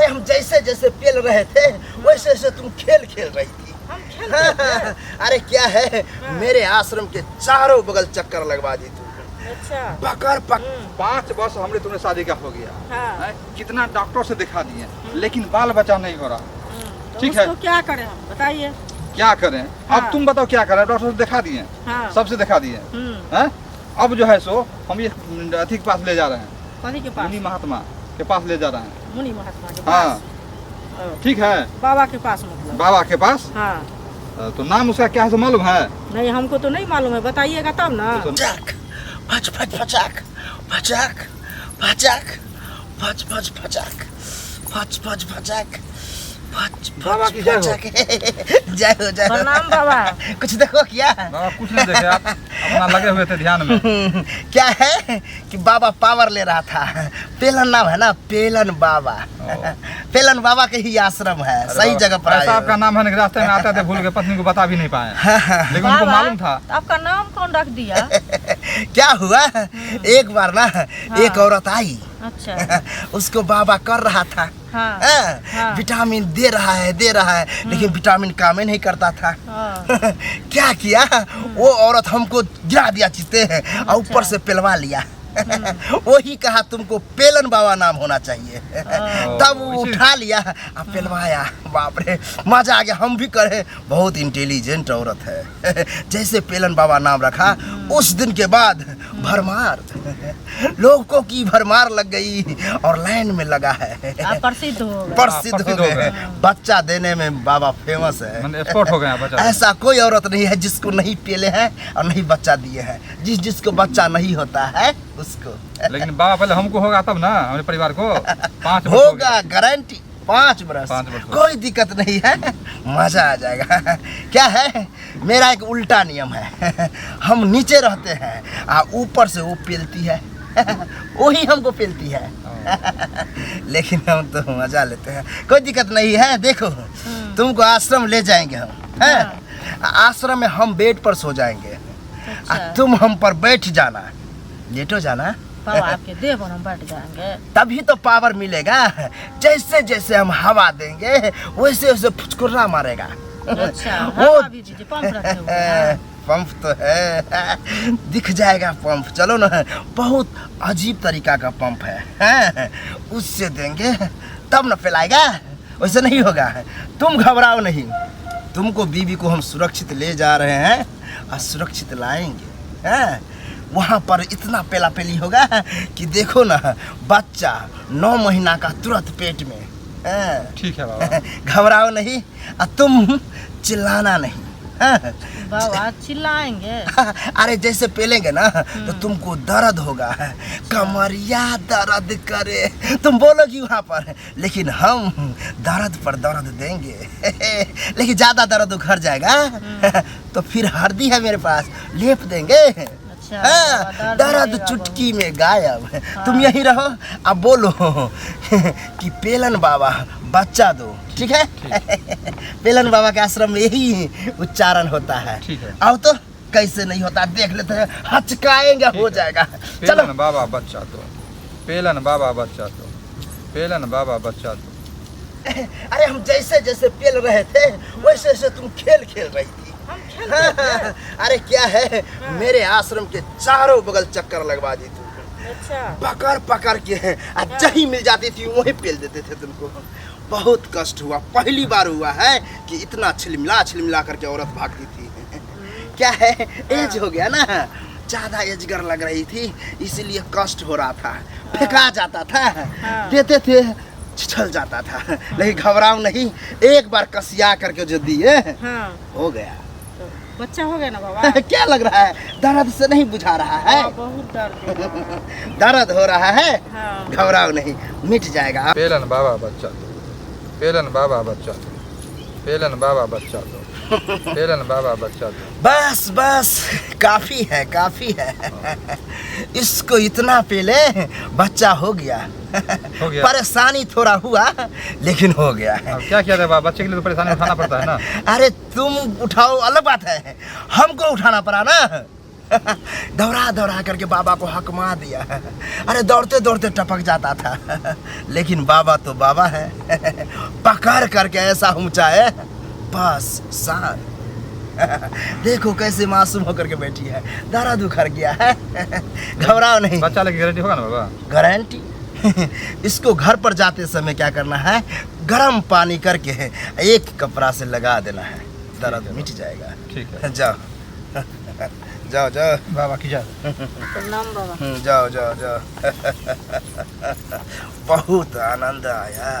अरे हम जैसे जैसे पेल रहे थे वैसे वैसे तुम खेल खेल रही थी। हम खेलते थे। अरे क्या है, मेरे आश्रम के चारों बगल चक्कर लगवा दी तू। अच्छा। पकड़ पक 5 वर्ष हमने तुम्हें शादी का हो गया हाँ। है? कितना डॉक्टर से दिखा दिए लेकिन बाल बच्चा नहीं हो रहा। तो ठीक है। उसको क्या करें हम बताइए। क्या करें? हाँ। अब तुम बताओ क्या करें? डॉक्टर से दिखा दिए, हाँ। सबसे दिखा दिए हैं? अब जो है सो हम ये अथी के पास ले जा रहे हैं, कौन के पास? मुनि महात्मा के पास ले जा रहे हैं। मुनि महात्मा के हाँ पास। ठीक है, बाबा के पास मतलब। बाबा के पास। हाँ। तो नाम उसका क्या है सो मालूम है? नहीं हमको तो नहीं मालूम है, बताइएगा तब ना। फचक फच फच फचक फचक फचक फच फच फचक फच फच फचक फच बाबा की जय हो। जय हो जय हो। प्रणाम बाबा। कुछ देखो क्या बाबा कुछ नहीं देखे, आप अपना लगे हुए थे ध्यान में। क्या है कि बाबा पावर ले रहा था। पेलन नाम है ना, पेलन बाबा। पेलन बाबा के ही आश्रम है, सही जगह पर आए ऐसा हो। आपका नाम है ना, रास्ते में आते थे भूल के पत्नी को बता भी नहीं पाए, लेकिन उनको बाबा, मालूम था। तो आपका नाम कौन रख दिया? क्या हुआ, एक बार ना एक औरत आई, अच्छा। उसको बाबा कर रहा था। हाँ। हाँ, हाँ। विटामिन दे रहा है लेकिन विटामिन काम ही नहीं करता था। हाँ। क्या किया, वो औरत हमको गिरा दिया चीते और ऊपर से पिलवा लिया। वही कहा तुमको पेलन बाबा नाम होना चाहिए। तब वो उठा लिया और पिलवाया। बाप रे मजा आ गया, हम भी करे। बहुत इंटेलिजेंट औरत है। जैसे पेलन बाबा नाम रखा उस दिन के बाद भरमार लोगों की भरमार लग गई और लाइन में लगा है। आप प्रसिद्ध हो गए। प्रसिद्ध हो गए। बच्चा देने में बाबा फेमस है, एक्सपोर्ट हो गया बच्चा। ऐसा कोई औरत नहीं है जिसको नहीं पेले हैं और नहीं बच्चा दिए हैं। जिसको बच्चा नहीं होता है उसको। लेकिन बाबा पहले हमको होगा तब ना, हमारे परिवार को 5 वर्ष होगा गारंटी 5 बरस। 5 वर्ष। कोई दिक्कत नहीं है, मजा आ जाएगा। क्या है, मेरा एक उल्टा नियम है। हम नीचे रहते हैं और ऊपर से वो पेलती है। वही हमको पेलती है। लेकिन हम तो मजा लेते हैं, कोई दिक्कत नहीं है। देखो तुमको आश्रम ले जाएंगे हम, हैं? आश्रम में हम बेड पर सो जाएंगे। अच्छा। तुम हम पर बैठ जाना, लेटो जाना। बाबा आपके देह पर हम बैठ जाएंगे। तभी तो पावर मिलेगा। जैसे जैसे हम हवा देंगे वैसे वैसे फुचकुर्रा मारेगा। अच्छा। वो हवा भी दीजिए, पंप रखे हुए हैं। पंप तो है, दिख जाएगा पंप। चलो ना, बहुत अजीब तरीका का पंप है। उससे देंगे तब न फैलाएगा, वैसे नहीं होगा। तुम घबराओ नहीं, तुमको बीबी को हम सुरक्षित ले जा रहे हैं और सुरक्षित लाएंगे। हैं? वहाँ पर इतना पेला पेली होगा कि देखो ना, बच्चा 9 महीना का तुरंत पेट में। ठीक है बाबा। घबराओ नहीं और तुम चिल्लाना नहीं। बाबा चिल्लाएंगे। अरे जैसे पेलेंगे ना तो तुमको दर्द होगा, कमरिया दर्द करे, तुम बोलोगी वहाँ पर। लेकिन हम दर्द पर दर्द देंगे। लेकिन ज्यादा दर्द उखड़ जाएगा तो फिर हल्दी है मेरे पास, लेप देंगे। अच्छा। हाँ, दर्द चुटकी में गायब। तुम यहीं रहो, अब बोलो कि पेलन बाबा बच्चा दो। ठीक है? पेलन बाबा के आश्रम में यही उच्चारण होता है। ठीक है। आओ तो, कैसे नहीं होता देख लेते हैं, हचकाएंगे हो जाएगा। चलो। पेलन बाबा बच्चा दो, पेलन बाबा बच्चा दो, पेलन बाबा बच्चा दो। अरे हम जैसे जैसे पेल रहे थे वैसे वैसे तुम खेल खेल रही थी। हम खेलते थे। अरे क्या है, मेरे आश्रम के चारों बगल चक्कर लगवा दी तू। अच्छा। पकड़ पकड़ के जहीं मिल जाती थी वहीं पेल देते थे तुमको। बहुत कष्ट हुआ, पहली बार हुआ है कि इतना छिलमिला करके औरत भागती थी। क्या है, एज हो गया ना, ज्यादा एजगर लग रही थी, इसलिए कष्ट हो रहा था। फेंका जाता था, देते थे छिछल जाता था। लेकिन घबराओ नहीं, एक बार कसिया करके जो दिए हो गया। तो बच्चा हो गया ना बाबा? क्या लग रहा है, दर्द से नहीं बुझा रहा है? बहुत दर्द। दर्द हो रहा है, हाँ। घबराओ नहीं, मिट जाएगा। पेलन बाबा बच्चा दो, पेलन बाबा बच्चा दो, पेलन बाबा बच्चा दो, पेलन बाबा बच्चा दो। बस बस काफी है, काफी है। इसको इतना पेले, बच्चा हो गया। हो गया। परेशानी थोड़ा हुआ लेकिन हो गया। अब क्या किया जाए बाबा, बच्चे के लिए तो परेशानी उठाना पड़ता है ना। अरे तुम उठाओ अलग बात है, हमको उठाना पड़ा ना। दौड़ा दौड़ा करके बाबा को हकमा दिया। अरे दौड़ते दौड़ते टपक जाता था, लेकिन बाबा तो बाबा है। पकड़ करके ऐसा ऊंचा है, बस सार। देखो कैसे मासूम होकर के बैठी है, दर्द उखड़ गया है। घबराओ नहीं, बच्चा लेके गारंटी होगा ना बाबा? गारंटी। इसको घर पर जाते समय क्या करना है, गर्म पानी करके एक कपड़ा से लगा देना है, दर्द मिट जाएगा। ठीक है, जाओ जाओ जाओ बाबा की जाओ। प्रणाम बाबा। जाओ जाओ जाओ। बहुत आनंद आया।